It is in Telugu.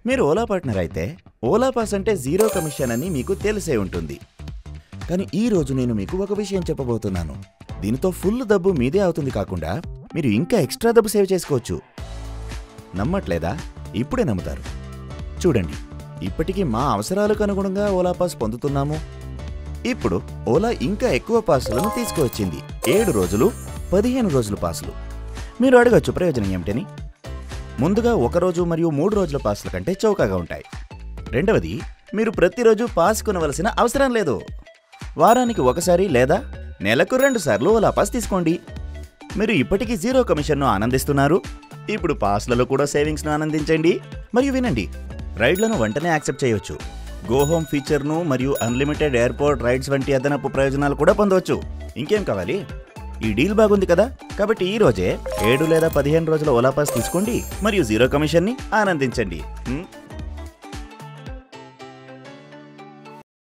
మీరు ఓలా పార్ట్నర్ అయితే ఓలా పాస్ అంటే జీరో కమిషన్ అని మీకు తెలిసే ఉంటుంది. కానీ ఈ రోజు నేను మీకు ఒక విషయం చెప్పబోతున్నాను. దీనితో ఫుల్ డబ్బు మీదే అవుతుంది కాకుండా మీరు ఇంకా ఎక్స్ట్రా డబ్బు సేవ్ చేసుకోవచ్చు. నమ్మట్లేదా? ఇప్పుడే నమ్ముతారు. చూడండి, ఇప్పటికీ మా అవసరాలకు అనుగుణంగా ఓలా పాస్ పొందుతున్నాము. ఇప్పుడు ఓలా ఇంకా ఎక్కువ పాసులను తీసుకువచ్చింది. 7 రోజులు, 15 రోజుల పాసులు. మీరు అడగచ్చు ప్రయోజనం ఏమిటని. ముందుగా 1 రోజు మరియు 3 రోజుల పాసుల కంటే చౌకగా ఉంటాయి. రెండవది, మీరు ప్రతిరోజు పాస్ కొనవలసిన అవసరం లేదు. వారానికి ఒకసారి లేదా నెలకు 2 సార్లు ఓలా పాస్ తీసుకోండి. మీరు ఇప్పటికీ జీరో కమిషన్ను ఆనందిస్తున్నారు. ఇప్పుడు పాస్లలో కూడా సేవింగ్స్ను ఆనందించండి. మరియు వినండి, రైడ్లను వెంటనే యాక్సెప్ట్ చేయవచ్చు. గో హోమ్ ఫీచర్ను మరియు అన్లిమిటెడ్ ఎయిర్పోర్ట్ రైడ్స్ వంటి అదనపు ప్రయోజనాలు కూడా పొందవచ్చు. ఇంకేం కావాలి? ఈ డీల్ బాగుంది కదా, కాబట్టి ఈ రోజే 7 లేదా 15 రోజుల ఓలా పాస్ తీసుకోండి మరియు జీరో కమిషన్ని ఆనందించండి.